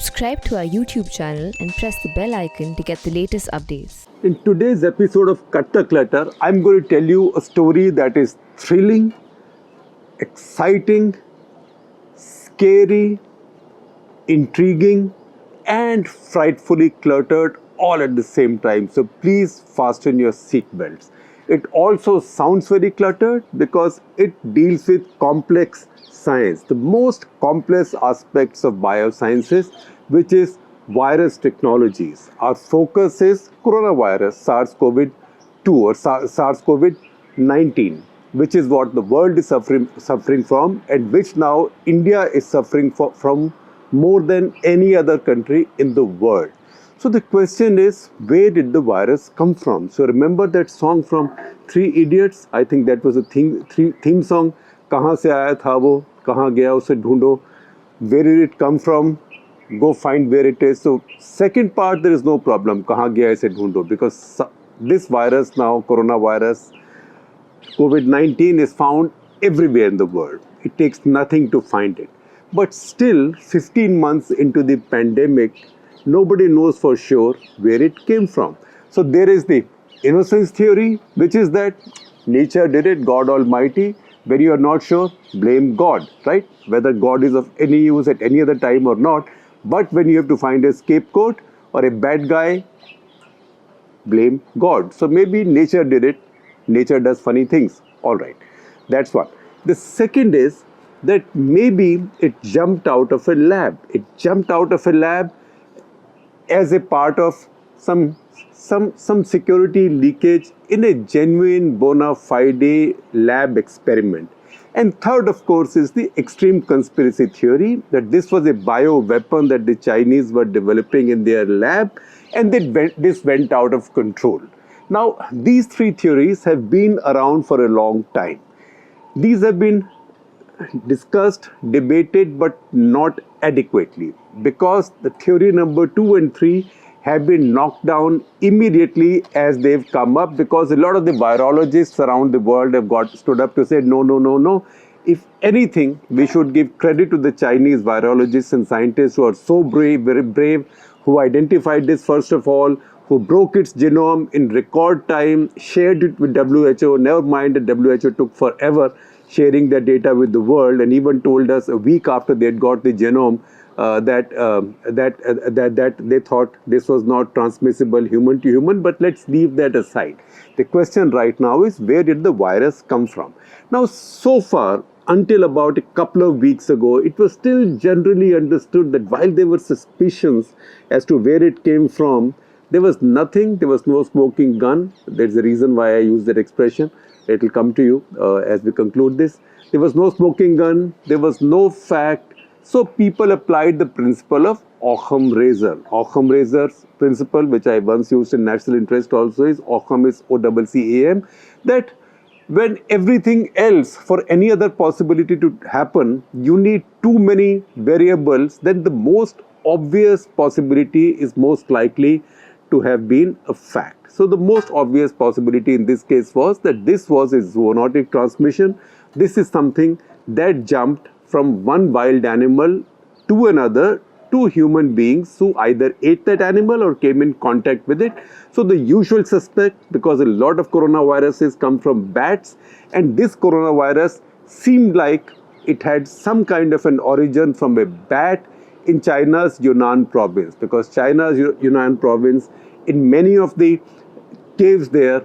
Subscribe to our YouTube channel and press the bell icon to get the latest updates. In today's episode of Cut the Clutter, I'm going to tell you a story that is thrilling, exciting, scary, intriguing, and frightfully cluttered all at the same time. So please fasten your seatbelts. It also sounds very cluttered because it deals with complex science, the most complex aspects of biosciences, which is virus technologies. Our focus is coronavirus, SARS-CoV-2 or SARS-CoV-19, which is what the world is suffering from, and which now India is suffering from more than any other country in the world. So the question is, where did the virus come from? So remember that song from Three Idiots? I think that was a theme song. कहाँ से आया था वो, कहाँ गया उसे ढूंढो. Where did it come from? Go find where it is. So second part, there is no problem. कहाँ गया इसे ढूंढो, because this virus now, coronavirus, COVID-19 is found everywhere in the world. It takes nothing to find it. But still, 15 months into the pandemic, nobody knows for sure where it came from. So there is the innocence theory, which is that nature did it, God Almighty. When you are not sure, blame God, right? Whether God is of any use at any other time or not. But when you have to find a scapegoat or a bad guy, blame God. So maybe nature did it. Nature does funny things. All right. That's one. The second is that maybe it jumped out of a lab. It jumped out of a lab as a part of some security leakage in a genuine bona fide lab experiment. And third, of course, is the extreme conspiracy theory that this was a bioweapon that the Chinese were developing in their lab, and this went out of control. Now, these three theories have been around for a long time. These have been discussed, debated, but not adequately, because the theory number 2 and 3 have been knocked down immediately as they've come up, because a lot of the virologists around the world have stood up to say, no. If anything, we should give credit to the Chinese virologists and scientists who are so brave, very brave, who identified this first of all, who broke its genome in record time, shared it with WHO. Never mind that WHO took forever sharing their data with the world, and even told us a week after they had got the genome that they thought this was not transmissible human to human. But let's leave that aside. The question right now is, where did the virus come from? Now, so far, until about a couple of weeks ago, it was still generally understood that while there were suspicions as to where it came from, there was nothing, there was no smoking gun. There's a reason why I use that expression. It will come to you as we conclude this. There was no smoking gun, there was no fact. So people applied the principle of Occam razor. Occam razor's principle, which I once used in national interest also, is Occam is OCCAM, that when everything else, for any other possibility to happen, you need too many variables, then the most obvious possibility is most likely to have been a fact. So the most obvious possibility in this case was that this was a zoonotic transmission. This is something that jumped from one wild animal to another, to human beings who either ate that animal or came in contact with it. So the usual suspect, because a lot of coronaviruses come from bats, and this coronavirus seemed like it had some kind of an origin from a bat in China's Yunnan province, because China's Yunnan province, in many of the caves there,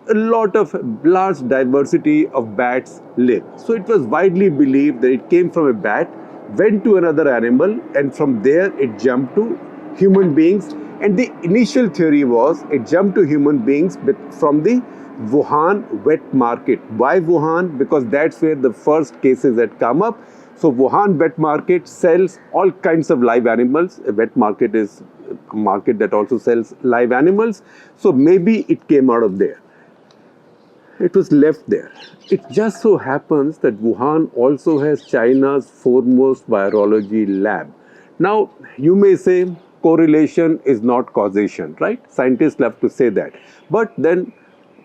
a lot of large diversity of bats live. So it was widely believed that it came from a bat, went to another animal, and from there it jumped to human beings. And the initial theory was it jumped to human beings from the Wuhan wet market. Why Wuhan? Because that's where the first cases had come up. So Wuhan wet market sells all kinds of live animals. A wet market is a market that also sells live animals. So maybe it came out of there. It was left there. It just so happens that Wuhan also has China's foremost virology lab. Now, you may say correlation is not causation, right? Scientists love to say that. But then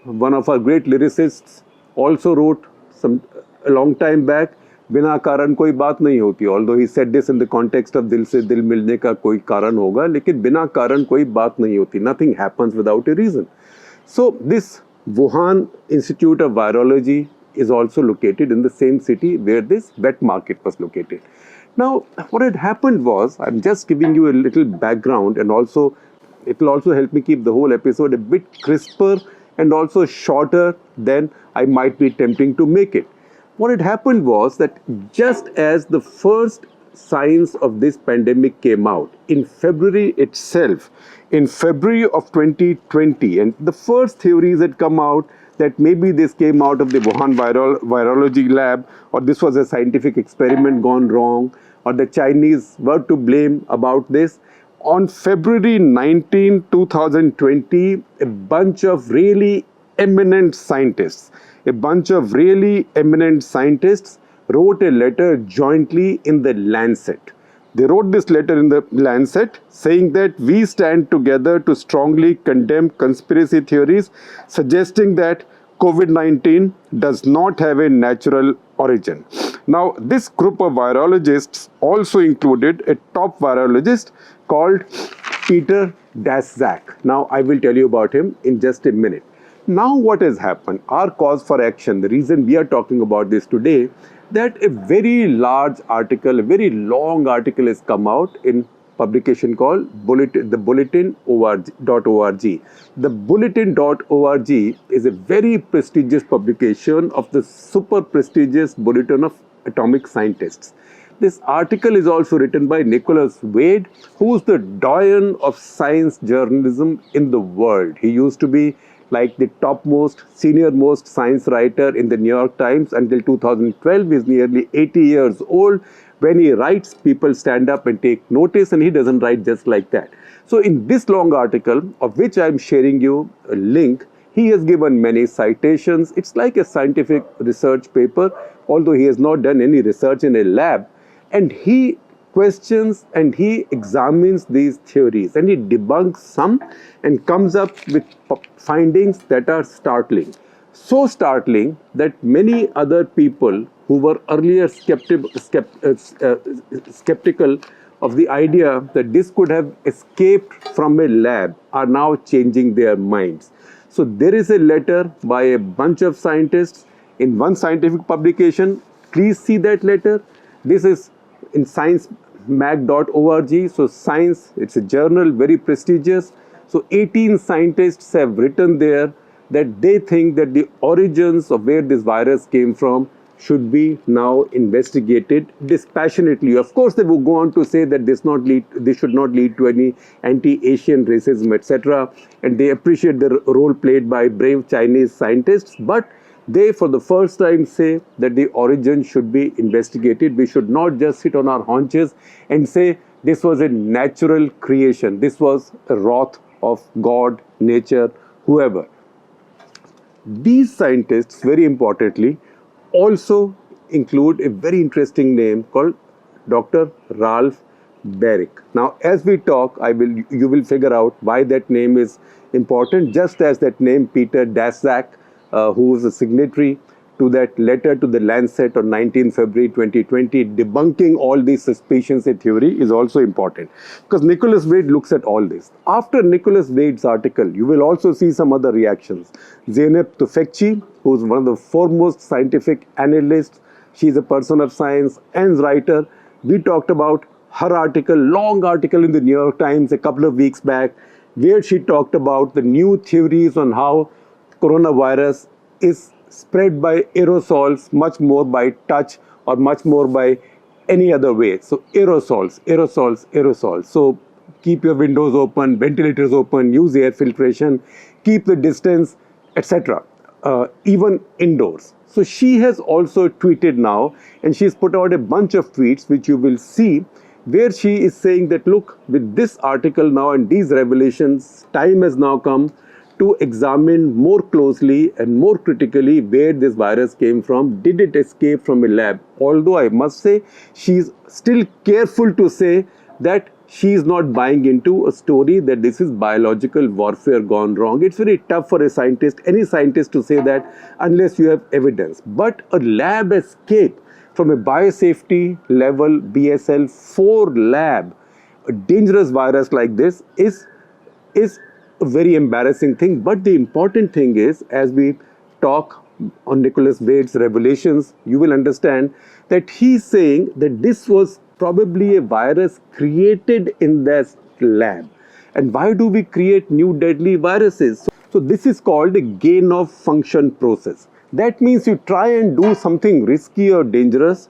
one of our great lyricists also wrote a long time back बिना कारण कोई बात नहीं होती. Although he said this in the context of दिल से दिल मिलने का कोई कारण होगा, लेकिन बिना कारण कोई बात नहीं होती. Nothing happens without a reason. So this Wuhan Institute of Virology is also located in the same city where this wet market was located. Now, what had happened was, I'm just giving you a little background, and also it will also help me keep the whole episode a bit crisper and also shorter than I might be attempting to make it. What had happened was that just as the first signs of this pandemic came out in February itself, in February of 2020, and the first theories had come out that maybe this came out of the Wuhan virology lab, or this was a scientific experiment gone wrong, or the Chinese were to blame about this. On February 19, 2020, a bunch of really eminent scientists, wrote a letter jointly in the Lancet. They wrote this letter in the Lancet saying that we stand together to strongly condemn conspiracy theories suggesting that COVID-19 does not have a natural origin. Now, this group of virologists also included a top virologist called Peter Daszak. Now, I will tell you about him in just a minute. Now, what has happened? Our cause for action, the reason we are talking about this today, that a very large article, a very long article has come out in publication called the Bulletin.org. The Bulletin.org is a very prestigious publication of the super prestigious Bulletin of Atomic Scientists. This article is also written by Nicholas Wade, who is the doyen of science journalism in the world. He used to be like the topmost, senior-most science writer in the New York Times until 2012. He's nearly 80 years old. When he writes, people stand up and take notice, and he doesn't write just like that. So in this long article, of which I'm sharing you a link, he has given many citations. It's like a scientific research paper, although he has not done any research in a lab. And he questions and he examines these theories, and he debunks some and comes up with findings that are startling. So startling that many other people who were earlier skeptical of the idea that this could have escaped from a lab are now changing their minds. So there is a letter by a bunch of scientists in one scientific publication. Please see that letter. This is in sciencemag.org. So Science, it's a journal, very prestigious. So 18 scientists have written there that they think that the origins of where this virus came from should be now investigated dispassionately. Of course, they will go on to say that this should not lead to any anti-Asian racism, etc. And they appreciate the role played by brave Chinese scientists. But they, for the first time, say that the origin should be investigated. We should not just sit on our haunches and say this was a natural creation. This was a wrath of God, nature, whoever. These scientists, very importantly, also include a very interesting name called Dr. Ralph Baric. Now, as we talk, you will figure out why that name is important, just as that name Peter Daszak, who is a signatory to that letter to the Lancet on 19 February 2020, debunking all these suspicions and theory, is also important. Because Nicholas Wade looks at all this. After Nicholas Wade's article, you will also see some other reactions. Zeynep Tufekci, who is one of the foremost scientific analysts, she's a person of science and writer. We talked about her article, long article in the New York Times a couple of weeks back, where she talked about the new theories on how coronavirus is spread by aerosols, much more by touch or much more by any other way. So aerosols. So keep your windows open, ventilators open, use air filtration, keep the distance, etc. Even indoors. So she has also tweeted now, and she's put out a bunch of tweets which you will see, where she is saying that, look, with this article now and these revelations, time has now come to examine more closely and more critically where this virus came from. Did it escape from a lab? Although I must say, she's still careful to say that she is not buying into a story that this is biological warfare gone wrong. It's very tough for a scientist, any scientist, to say that unless you have evidence. But a lab escape from a biosafety level BSL 4 lab, a dangerous virus like this is a very embarrassing thing. But the important thing is, as we talk on Nicholas Wade's revelations, you will understand that he's saying that this was probably a virus created in that lab. And why do we create new deadly viruses? So this is called a gain of function process. That means you try and do something risky or dangerous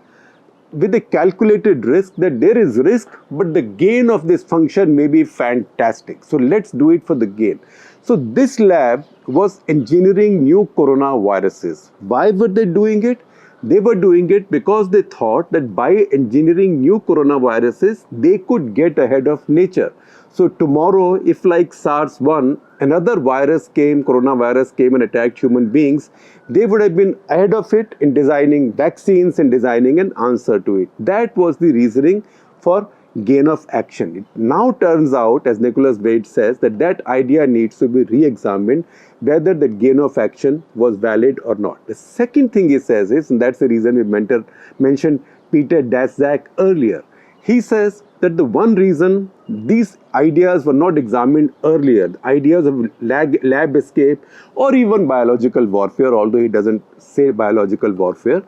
with a calculated risk, that there is risk, but the gain of this function may be fantastic. So let's do it for the gain. So this lab was engineering new coronaviruses. Why were they doing it? They were doing it because they thought that by engineering new coronaviruses, they could get ahead of nature. So tomorrow, if like SARS-1, another coronavirus came and attacked human beings, they would have been ahead of it in designing vaccines and designing an answer to it. That was the reasoning for gain of action. It now turns out, as Nicholas Wade says, that that idea needs to be re-examined, whether the gain of action was valid or not. The second thing he says is, and that's the reason we mentioned Peter Daszak earlier, he says that the one reason these ideas were not examined earlier, the ideas of lab escape or even biological warfare, although he doesn't say biological warfare,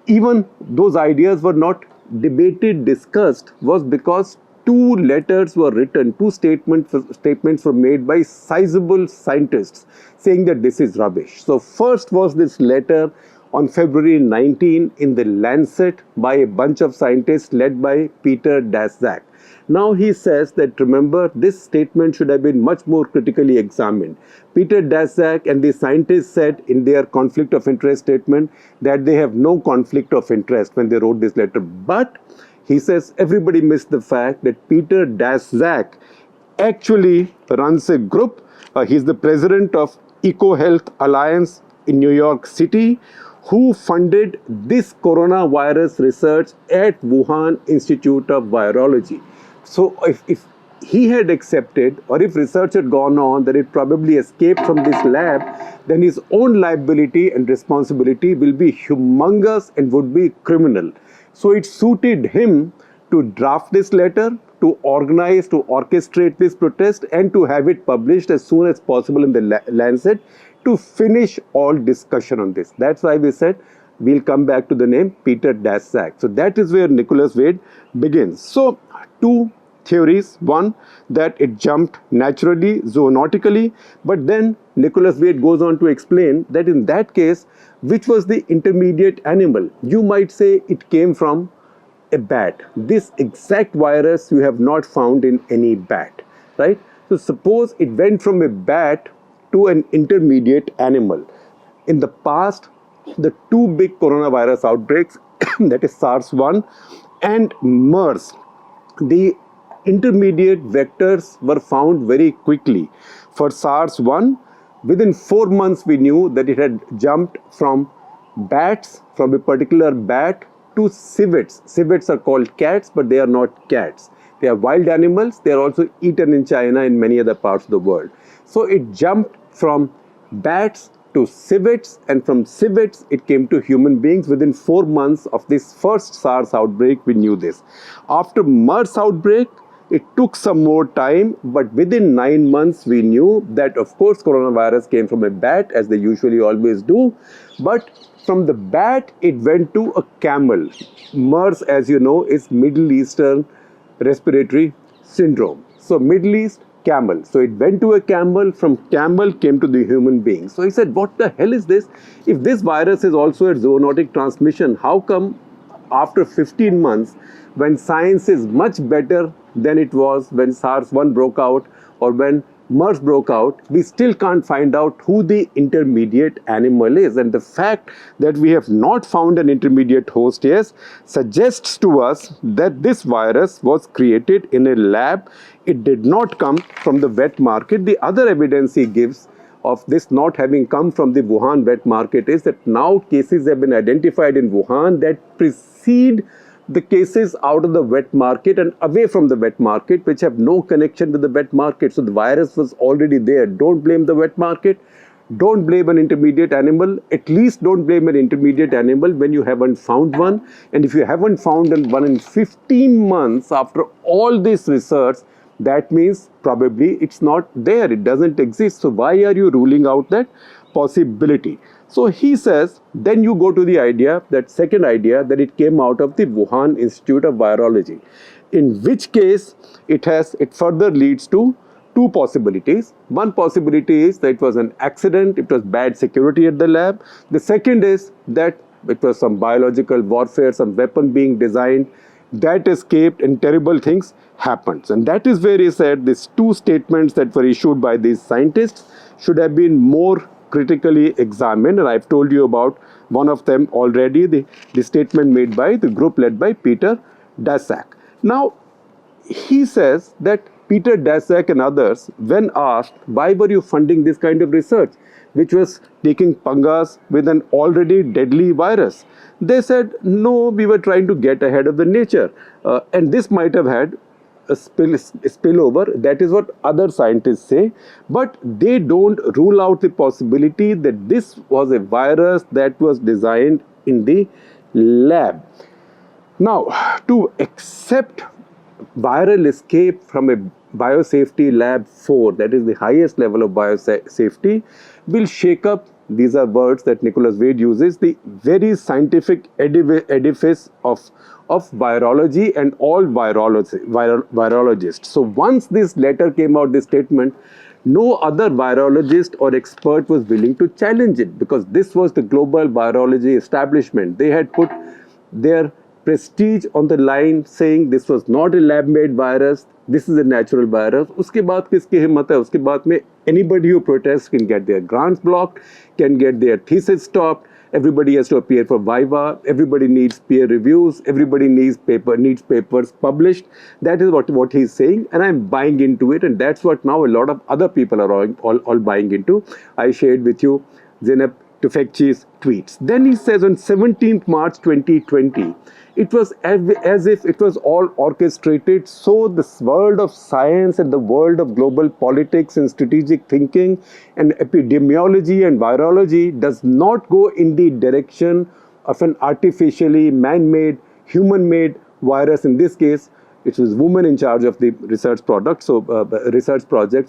even those ideas were not debated, discussed, was because two letters were written, two statements were made by sizable scientists saying that this is rubbish. So first was this letter on February 19 in the Lancet by a bunch of scientists led by Peter Daszak. Now he says that, remember, this statement should have been much more critically examined. Peter Daszak and the scientists said in their conflict of interest statement that they have no conflict of interest when they wrote this letter. But he says everybody missed the fact that Peter Daszak actually runs a group. He's the president of EcoHealth Alliance in New York City, who funded this coronavirus research at Wuhan Institute of Virology. So if he had accepted, or if research had gone on that it probably escaped from this lab, then his own liability and responsibility will be humongous and would be criminal. So it suited him to draft this letter, to organize, to orchestrate this protest, and to have it published as soon as possible in the Lancet, to finish all discussion on this. That's why we said we'll come back to the name Peter Daszak. So that is where Nicholas Wade begins. So two theories. One, that it jumped naturally, zoonotically, but then Nicholas Wade goes on to explain that in that case, which was the intermediate animal? You might say it came from a bat. This exact virus you have not found in any bat, right? So suppose it went from a bat to an intermediate animal. In the past, the two big coronavirus outbreaks, that is SARS-1 and MERS, the intermediate vectors were found very quickly. For SARS-1, within 4 months we knew that it had jumped from bats, from a particular bat, to civets. Civets are called cats, but they are not cats. They are wild animals. They are also eaten in China and many other parts of the world. So it jumped from bats to civets, and from civets it came to human beings. Within 4 months of this first SARS outbreak, we knew this. After MERS outbreak, it took some more time, but within 9 months we knew that, of course, coronavirus came from a bat, as they usually always do, but from the bat it went to a camel. MERS, as you know, is Middle Eastern Respiratory Syndrome. So Middle East, camel. So it went to a camel, from camel came to the human being. So he said, what the hell is this? If this virus is also a zoonotic transmission, how come after 15 months, when science is much better than it was when SARS-1 broke out or when MERS broke out, we still can't find out who the intermediate animal is? And the fact that we have not found an intermediate host yet suggests to us that this virus was created in a lab. It did not come from the wet market. The other evidence he gives of this not having come from the Wuhan wet market is that now cases have been identified in Wuhan that precede the cases out of the wet market and away from the wet market, which have no connection with the wet market. So the virus was already there. Don't blame the wet market. don't blame an intermediate animal. At least don't blame an intermediate animal when you haven't found one. And if you haven't found one in 15 months after all this research, that means probably it's not there. It doesn't exist. So why are you ruling out that possibility? So he says, then you go to the idea, that second idea, that it came out of the Wuhan Institute of Virology, in which case it further leads to two possibilities. One possibility is that it was an accident, it was bad security at the lab. The second is that it was some biological warfare, some weapon being designed that escaped and terrible things happened. And that is where he said these two statements that were issued by these scientists should have been more critically examined. And I've told you about one of them already, the statement made by the group led by Peter Daszak. Now, he says that Peter Daszak and others, when asked, why were you funding this kind of research, which was taking pangas with an already deadly virus? They said, no, we were trying to get ahead of the nature. And this might have had a spillover. That is what other scientists say. But they don't rule out the possibility that this was a virus that was designed in the lab. Now, to accept viral escape from a biosafety lab 4, that is the highest level of biosafety, will shake up, these are words that Nicholas Wade uses, the very scientific edifice of virology and all virologists. So once this letter came out, this statement, no other virologist or expert was willing to challenge it, because this was the global virology establishment. They had put their prestige on the line, saying this was not a lab-made virus, this is a natural virus. Uske baad kiski himmat hai? Uske baad mein anybody who protests can get their grants blocked, can get their thesis stopped. Everybody has to appear for viva. Everybody needs peer reviews. Everybody needs papers published. That is what he's saying, and I'm buying into it. And that's what now a lot of other people are all buying into. I shared with you Zeynep Tufekci's tweets. Then he says on 17th March 2020, it was as if it was all orchestrated. So this world of science and the world of global politics and strategic thinking and epidemiology and virology does not go in the direction of an artificially man-made, human-made virus. In this case, it was women in charge of the research project. So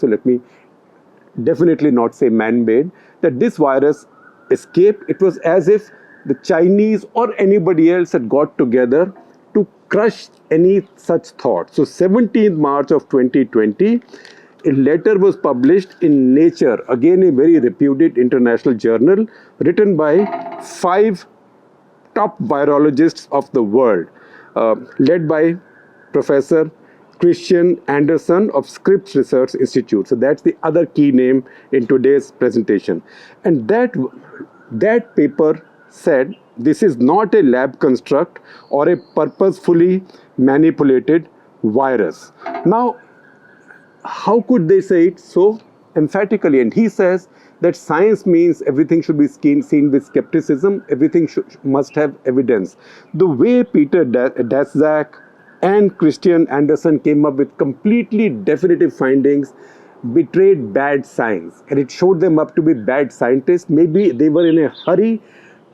let me definitely not say man-made, that this virus escaped. It was as if the Chinese or anybody else had got together to crush any such thought. So 17th March of 2020, a letter was published in Nature, again a very reputed international journal, written by 5 top virologists of the world, led by Professor Christian Andersen of Scripps Research Institute. So that's the other key name in today's presentation. And that paper said this is not a lab construct or a purposefully manipulated virus. Now, how could they say it so emphatically? And he says that science means everything should be seen with skepticism, everything must have evidence. The way Peter Daszak and Christian Andersen came up with completely definitive findings betrayed bad science, and it showed them up to be bad scientists. Maybe they were in a hurry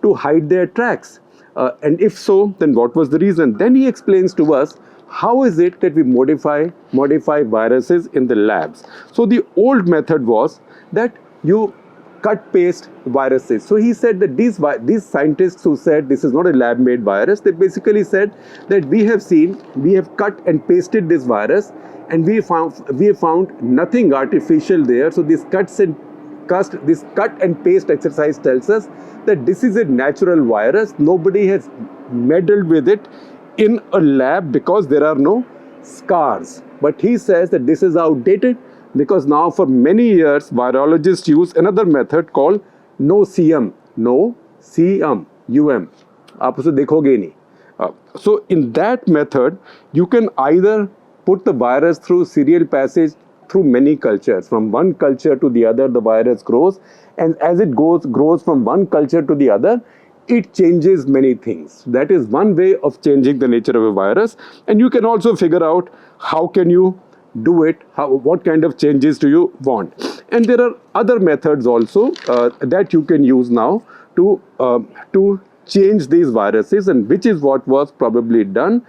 to hide their tracks. And if so, then what was the reason? Then he explains to us how is it that we modify viruses in the labs. So the old method was that you cut paste viruses. So he said that these scientists who said this is not a lab made virus, they basically said that we have cut and pasted this virus, and we have found nothing artificial there. So this cut and paste exercise tells us that this is a natural virus. Nobody has meddled with it in a lab because there are no scars. But he says that this is outdated, because now for many years virologists use another method called no-seum. No-seum. UM. आप उसे देखोगे ही नहीं. So in that method, you can either put the virus through serial passage through many cultures. From one culture to the other, the virus grows. And as it grows from one culture to the other, it changes many things. That is one way of changing the nature of a virus. And you can also figure out how can you do it, what kind of changes do you want. And there are other methods also that you can use now to change these viruses, and which is what was probably done.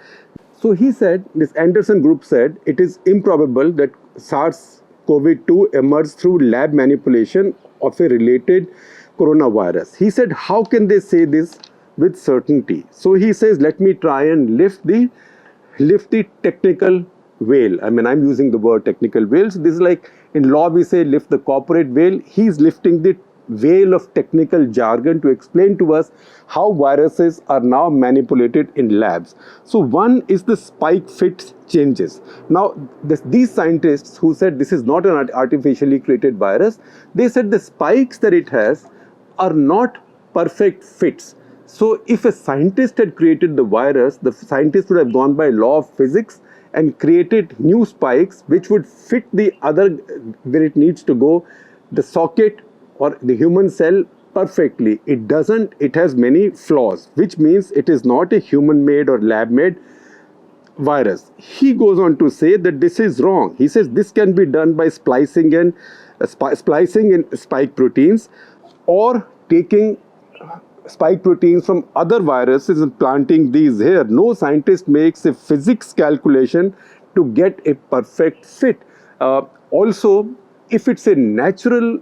So he said, this Anderson group said, it is improbable that SARS-CoV-2 emerged through lab manipulation of a related coronavirus. He said, how can they say this with certainty? So he says, let me try and lift the technical veil. I mean, I'm using the word technical veil. So this is like in law we say lift the corporate veil. He's lifting the veil of technical jargon to explain to us how viruses are now manipulated in labs. So one is the spike fit changes. Now these scientists who said this is not an artificially created virus, they said the spikes that it has are not perfect fits. So if a scientist had created the virus, the scientist would have gone by law of physics and created new spikes which would fit the other where it needs to go, the socket or the human cell perfectly. It doesn't, it has many flaws, which means it is not a human-made or lab-made virus. He goes on to say that this is wrong. He says this can be done by splicing in spike proteins or taking spike proteins from other viruses and planting these here. No scientist makes a physics calculation to get a perfect fit. Also, if it's a natural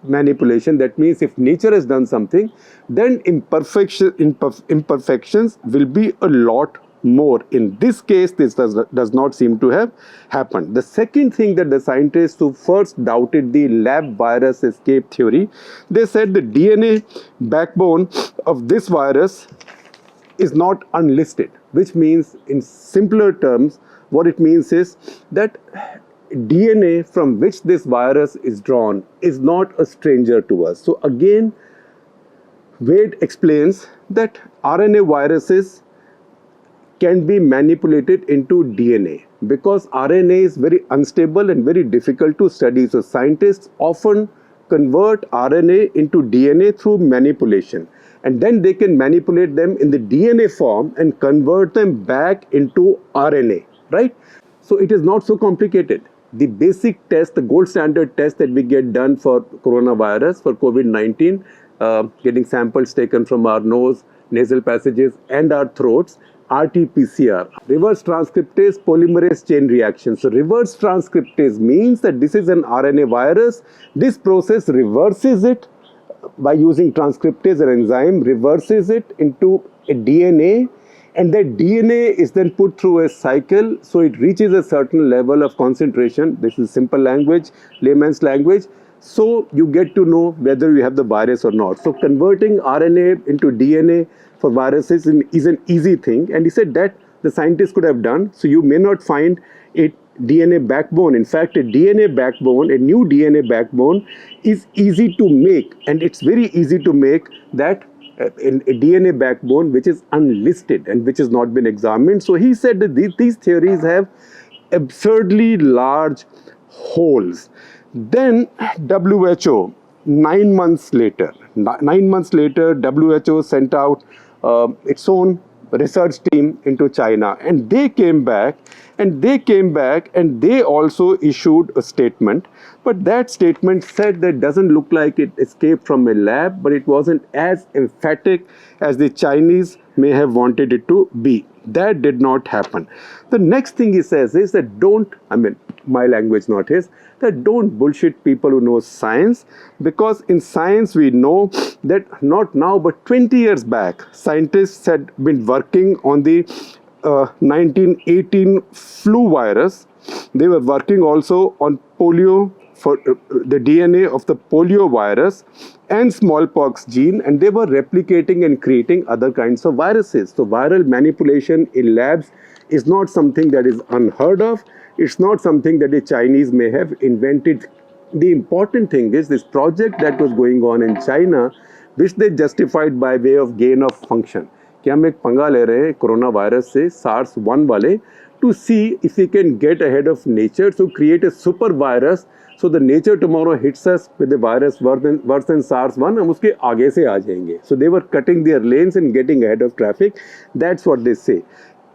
manipulation, that means if nature has done something, then imperfections will be a lot more. In this case, this does not seem to have happened. The second thing that the scientists who first doubted the lab virus escape theory, they said the DNA backbone of this virus is not unlisted, which means in simpler terms, what it means is that DNA from which this virus is drawn is not a stranger to us. So again, Wade explains that RNA viruses can be manipulated into DNA because RNA is very unstable and very difficult to study. So scientists often convert RNA into DNA through manipulation, and then they can manipulate them in the DNA form and convert them back into RNA, right? So it is not so complicated. The basic test, the gold standard test that we get done for coronavirus, for COVID-19, getting samples taken from our nose, nasal passages and our throats, RT-PCR, reverse transcriptase polymerase chain reaction. So reverse transcriptase means that this is an RNA virus. This process reverses it by using transcriptase, an enzyme, reverses it into a DNA, and that DNA is then put through a cycle, so it reaches a certain level of concentration. This is simple language, layman's language. So you get to know whether you have the virus or not. So converting RNA into DNA for viruses is an easy thing. And he said that the scientists could have done. So you may not find a DNA backbone. In fact, a DNA backbone, a new DNA backbone is easy to make. And it's very easy to make that in a DNA backbone which is unlisted and which has not been examined. So he said that these theories have absurdly large holes. Then WHO, 9 months later, WHO sent out its own research team into China, and they came back and they also issued a statement. But that statement said that doesn't look like it escaped from a lab, but it wasn't as emphatic as the Chinese may have wanted it to be. That did not happen. The next thing he says is that don't, I mean, my language, not his, that don't bullshit people who know science, because in science we know that not now but 20 years back, scientists had been working on the 1918 flu virus. They were working also on polio, for the DNA of the polio virus and smallpox gene, and they were replicating and creating other kinds of viruses. So viral manipulation in labs is not something that is unheard of. It's not something that the Chinese may have invented. The important thing is this project that was going on in China, which they justified by way of gain of function. कि हम एक पंगा ले रहे हैं corona virus से, SARS-1 वाले, to see if we can get ahead of nature, so create a super virus, so the nature tomorrow hits us with the virus worse than SARS-1, हम उसके आगे से आ जाएंगे. So they were cutting their lanes and getting ahead of traffic. That's what they say.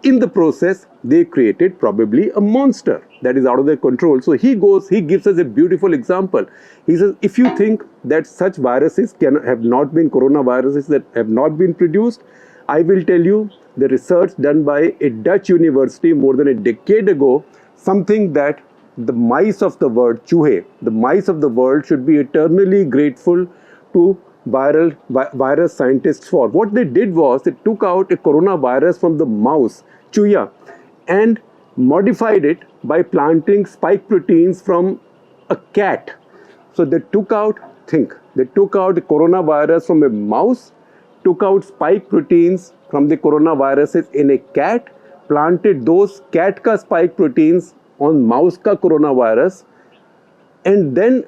in the process, they created probably a monster that is out of their control. So he gives us a beautiful example. He says, if you think that such viruses have not been coronaviruses that have not been produced, I will tell you the research done by a Dutch university more than a decade ago, something that the mice of the world, Chuhe, the mice of the world should be eternally grateful to virus scientists for. What they did was they took out a coronavirus from the mouse, Chuya, and modified it by planting spike proteins from a cat. So they took out the coronavirus from a mouse, took out spike proteins from the coronaviruses in a cat, planted those cat ka spike proteins on mouse ka coronavirus, and then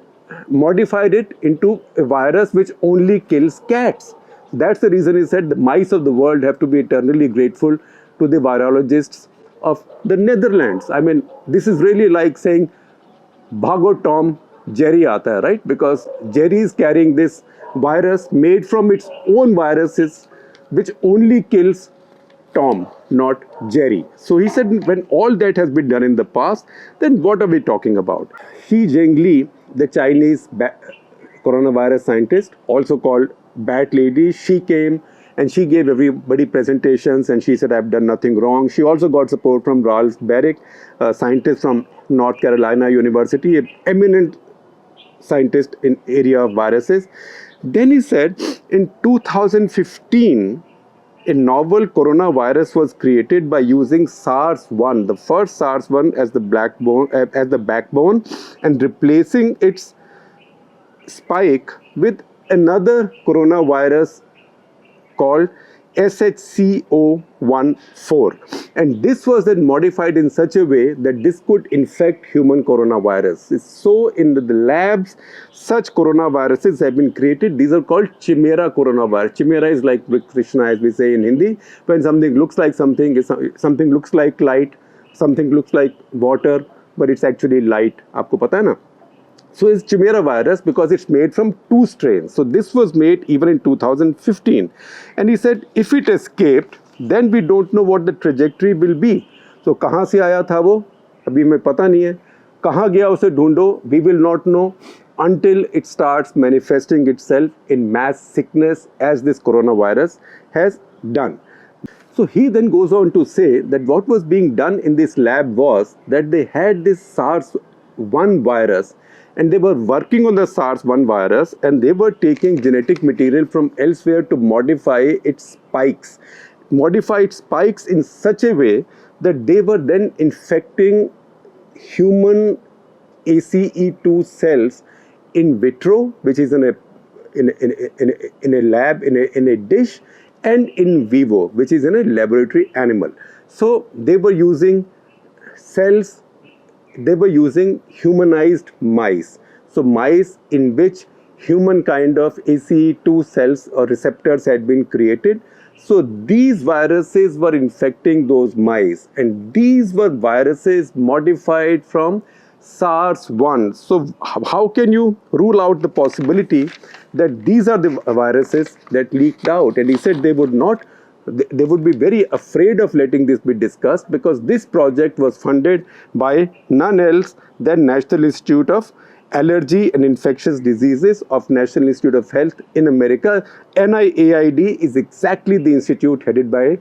modified it into a virus which only kills cats. That's the reason he said the mice of the world have to be eternally grateful to the virologists of the Netherlands. I mean, this is really like saying, Bhago Tom, Jerry aata hai, right? Because Jerry is carrying this virus made from its own viruses, which only kills Tom, not Jerry. So he said, when all that has been done in the past, then what are we talking about? Xi Zhengli, the Chinese coronavirus scientist, also called Bat Lady, she came and she gave everybody presentations and she said, I've done nothing wrong. She also got support from Ralph Baric, a scientist from North Carolina University, an eminent scientist in area of viruses. Then he said, in 2015, a novel coronavirus was created by using SARS-1, the first SARS-1 as the backbone, and replacing its spike with another coronavirus called SHCO14. And this was then modified in such a way that this could infect human coronavirus. So in the labs, such coronaviruses have been created. These are called chimera coronavirus. Chimera is like Krishna, as we say in Hindi. When something looks like something looks like light, something looks like water, but it's actually light. Aapko pata hai na? So it's chimera virus because it's made from 2 strains. So this was made even in 2015. And he said, if it escaped, then we don't know what the trajectory will be. So kahan se aaya tha wo? Abhi mein pata nahi hai. Kahan gaya use dhoondo? We will not know until it starts manifesting itself in mass sickness as this coronavirus has done. So he then goes on to say that what was being done in this lab was that they had this SARS-1 virus, and they were working on the SARS-1 virus, and they were taking genetic material from elsewhere to modify its spikes. Modify its spikes in such a way that they were then infecting human ACE2 cells in vitro, which is in a lab, in a dish, and in vivo, which is in a laboratory animal. So they were using cells, they were using humanized mice. So mice in which human kind of ACE2 cells or receptors had been created. So these viruses were infecting those mice, and these were viruses modified from SARS-1. So how can you rule out the possibility that these are the viruses that leaked out? And he said they would be very afraid of letting this be discussed, because this project was funded by none else than National Institute of Allergy and Infectious Diseases of National Institute of Health in America. NIAID is exactly the institute headed by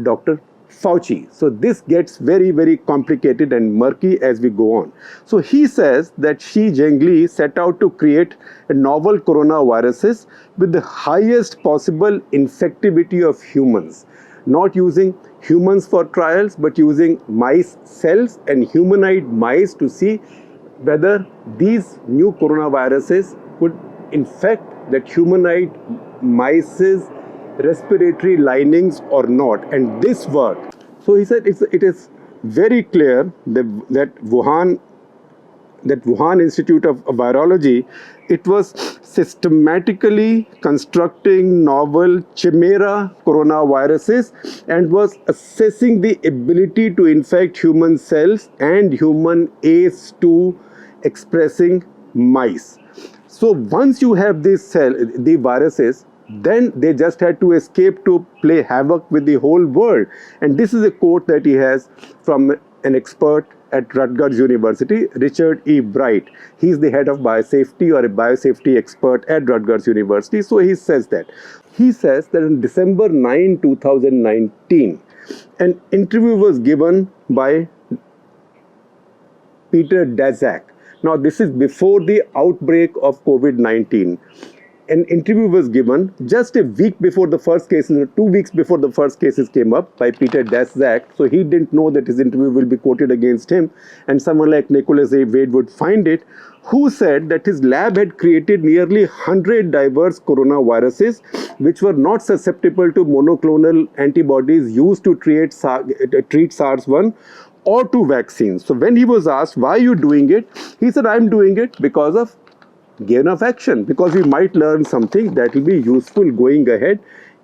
Dr. Fauci. So this gets very, very complicated and murky as we go on. So he says that Xi Zhengli set out to create a novel coronaviruses with the highest possible infectivity of humans, not using humans for trials, but using mice cells and humanoid mice to see whether these new coronaviruses could infect that humanoid mice's respiratory linings or not, and this worked. So he said it is very clear that Wuhan Institute of Virology, it was systematically constructing novel chimera coronaviruses and was assessing the ability to infect human cells and human ACE2 expressing mice. So once you have the viruses, then they just had to escape to play havoc with the whole world. And this is a quote that he has from an expert at Rutgers University, Richard E. Bright. He's the head of biosafety or a biosafety expert at Rutgers University. So he says that. He says that on December 9, 2019, an interview was given by Peter Daszak. Now, this is before the outbreak of COVID-19. An interview was given just a week before the first cases, or 2 weeks before the first cases came up by Peter Daszak. So he didn't know that his interview will be quoted against him. And someone like Nicholas A. Wade would find it, who said that his lab had created nearly 100 diverse coronaviruses, which were not susceptible to monoclonal antibodies used to treat SARS-1 or to vaccines. So when he was asked, why are you doing it? He said, I'm doing it because of gain of action, because we might learn something that will be useful going ahead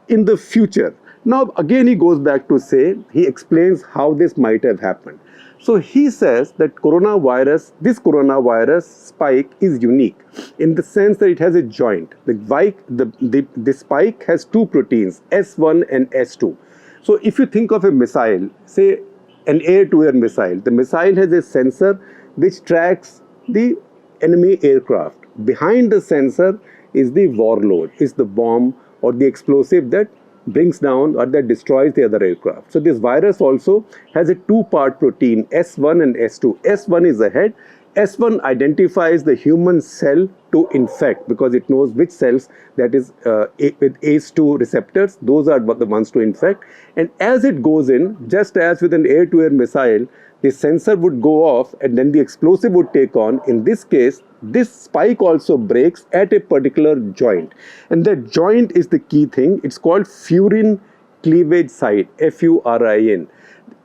in the future. Now, again, he goes back to say, he explains how this might have happened. So he says that this coronavirus spike is unique in the sense that it has a joint. The spike has two proteins, S1 and S2. So if you think of a missile, say an air-to-air missile, the missile has a sensor which tracks the enemy aircraft. Behind the sensor is the warlord, is the bomb or the explosive that brings down or that destroys the other aircraft. So this virus also has a two-part protein, S1 and S2. S1 is the head. S1 identifies the human cell to infect because it knows which cells, that is with ACE2 receptors, those are the ones to infect. And as it goes in, just as with an air-to-air missile, the sensor would go off and then the explosive would take on. In this case, this spike also breaks at a particular joint. And that joint is the key thing. It's called furin cleavage site, F-U-R-I-N.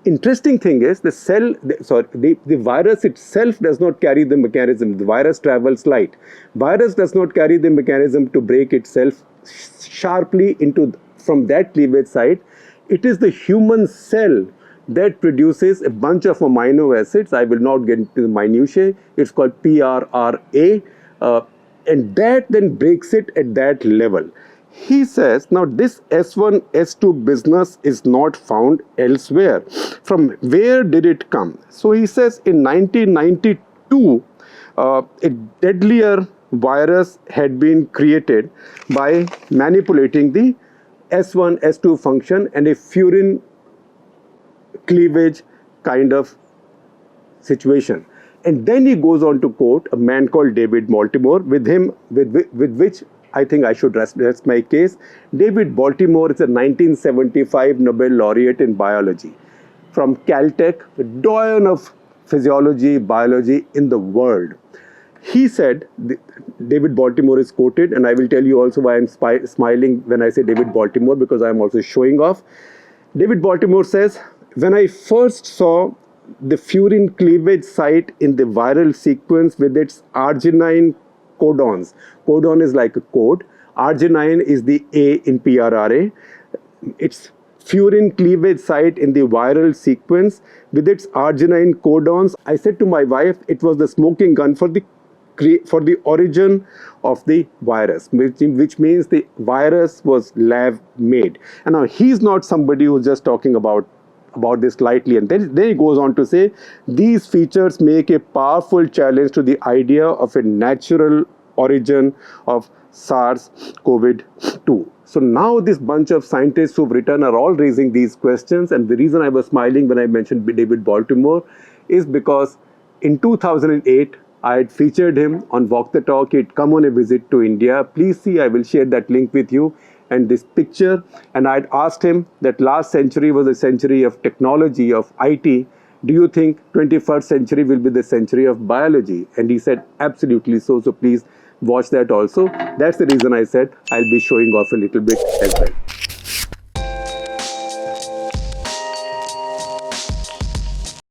Interesting thing is the virus itself does not carry the mechanism. The virus travels light. Virus does not carry the mechanism to break itself sharply from that cleavage site. It is the human cell that produces a bunch of amino acids. I will not get into the minutiae. It's called PRRA, and that then breaks it at that level. He says, now this S1, S2 business is not found elsewhere. From where did it come? So he says in 1992, a deadlier virus had been created by manipulating the S1, S2 function and a furin cleavage kind of situation. And then he goes on to quote a man called David Baltimore, with which I think I should rest my case. David Baltimore is a 1975 Nobel laureate in biology from Caltech, the doyen of physiology, biology in the world. He said, David Baltimore is quoted, and I will tell you also why I'm smiling when I say David Baltimore, because I'm also showing off. David Baltimore says, when I first saw the furin cleavage site in the viral sequence with its arginine codons. Codon is like a code. Arginine is the A in PRRA. It's furin cleavage site in the viral sequence with its arginine codons. I said to my wife, it was the smoking gun for the origin of the virus, which means the virus was lab made. And now he's not somebody who's just talking about this lightly, and then he goes on to say, these features make a powerful challenge to the idea of a natural origin of SARS-CoV-2. So now this bunch of scientists who've written are all raising these questions, and the reason I was smiling when I mentioned David Baltimore is because in 2008, I had featured him on Walk the Talk. He'd come on a visit to India. Please see, I will share that link with you and this picture. And I'd asked him that last century was a century of technology, of IT. Do you think 21st century will be the century of biology? And he said, absolutely so. So please watch that also. That's the reason I said I'll be showing off a little bit as well.